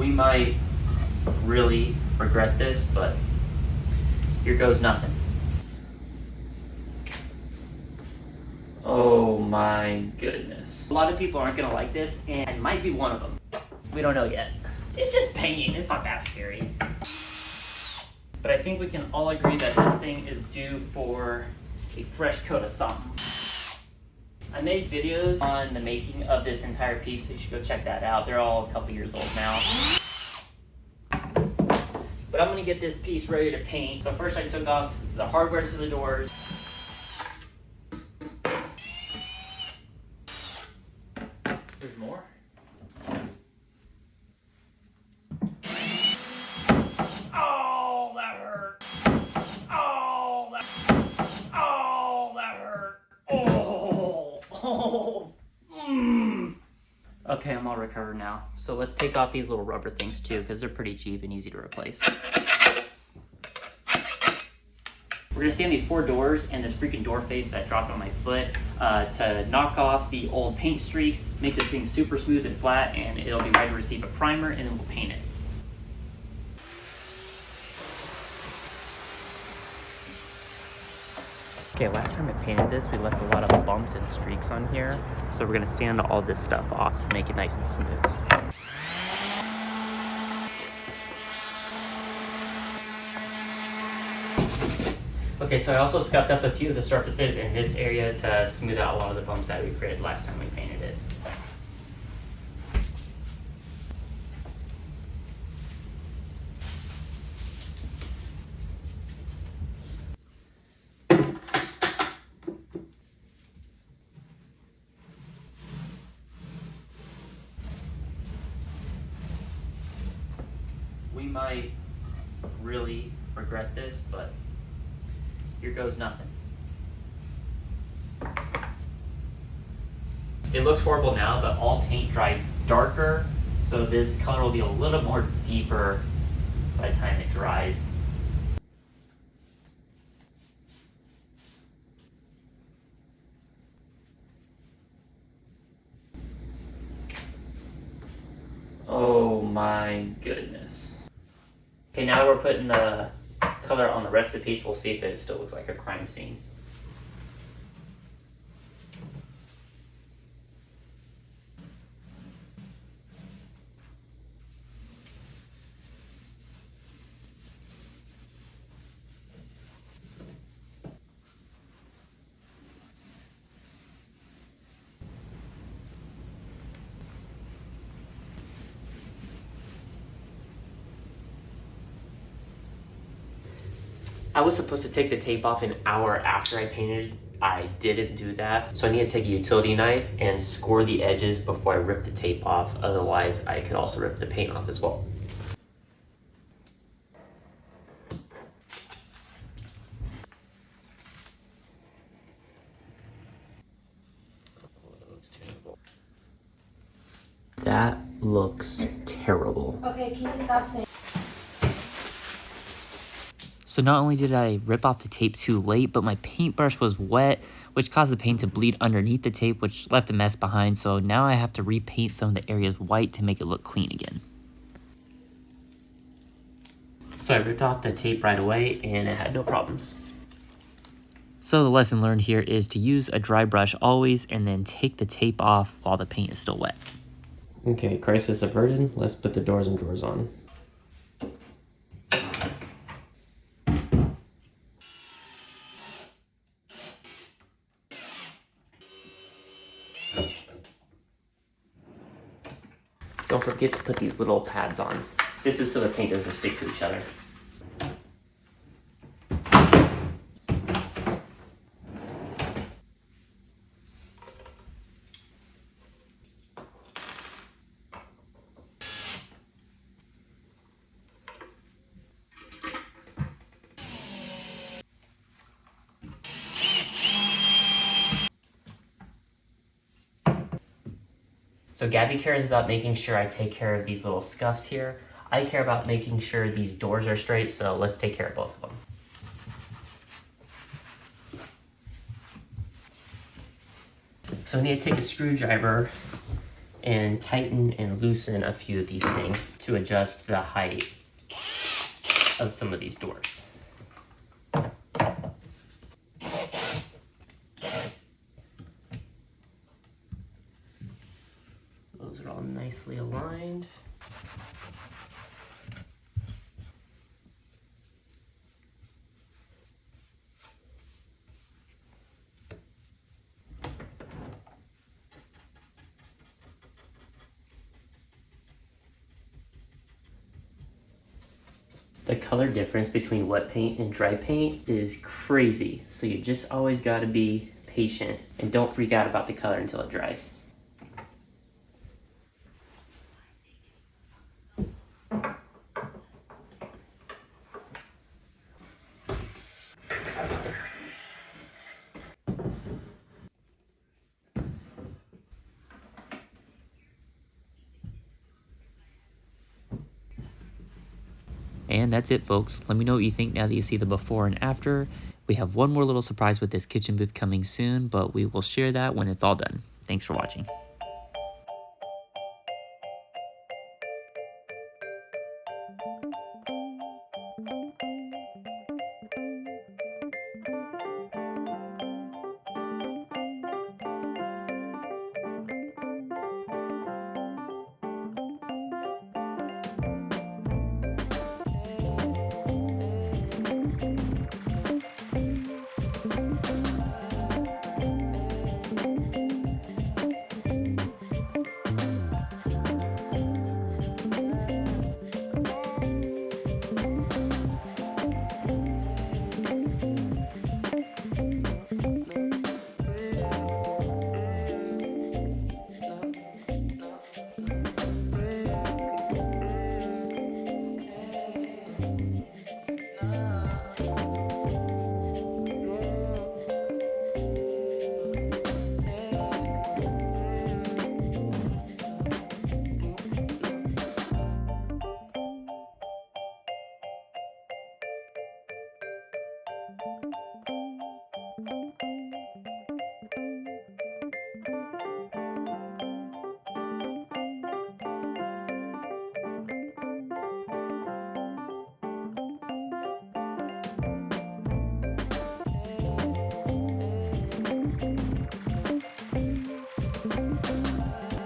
We might really regret this, but here goes nothing. Oh my goodness. A lot of people aren't gonna like this, and I might be one of them. We don't know yet. It's just painting, it's not that scary. But I think we can all agree that this thing is due for a fresh coat of something. I made videos on the making of this entire piece, so you should go check that out. They're all a couple years old now. But I'm gonna get this piece ready to paint. So first I took off the hardware to the doors. There's more. Oh, that hurt. Oh, that hurt. Oh. Okay, I'm all recovered now. So let's take off these little rubber things too, because they're pretty cheap and easy to replace. We're gonna stand these 4 doors and this freaking door face that dropped on my foot to knock off the old paint streaks, make this thing super smooth and flat, and it'll be ready to receive a primer, and then we'll paint it. Okay, last time I painted this, we left a lot of bumps and streaks on here. So we're gonna sand all this stuff off to make it nice and smooth. Okay, so I also scuffed up a few of the surfaces in this area to smooth out a lot of the bumps that we created last time we painted it. We might really regret this, but here goes nothing. It looks horrible now, but all paint dries darker, so this color will be a little more deeper by the time it dries. Oh my goodness. Okay, now we're putting the color on the rest of the piece. We'll see if it still looks like a crime scene. I was supposed to take the tape off an hour after I painted. I didn't do that. So I need to take a utility knife and score the edges before I rip the tape off. Otherwise, I could also rip the paint off as well. That looks terrible. Okay, can you stop saying? So not only did I rip off the tape too late, but my paintbrush was wet, which caused the paint to bleed underneath the tape, which left a mess behind. So now I have to repaint some of the areas white to make it look clean again. So I ripped off the tape right away and it had no problems. So the lesson learned here is to use a dry brush always and then take the tape off while the paint is still wet. Okay, crisis averted. Let's put the doors and drawers on. Don't forget to put these little pads on. This is so the paint doesn't stick to each other. So Gabby cares about making sure I take care of these little scuffs here. I care about making sure these doors are straight, so let's take care of both of them. So I need to take a screwdriver and tighten and loosen a few of these things to adjust the height of some of these doors. Those are all nicely aligned. The color difference between wet paint and dry paint is crazy, so you just always gotta be patient and don't freak out about the color until it dries. And that's it, folks. Let me know what you think now that you see the before and after. We have one more little surprise with this kitchen booth coming soon, but we will share that when it's all done. Thanks for watching.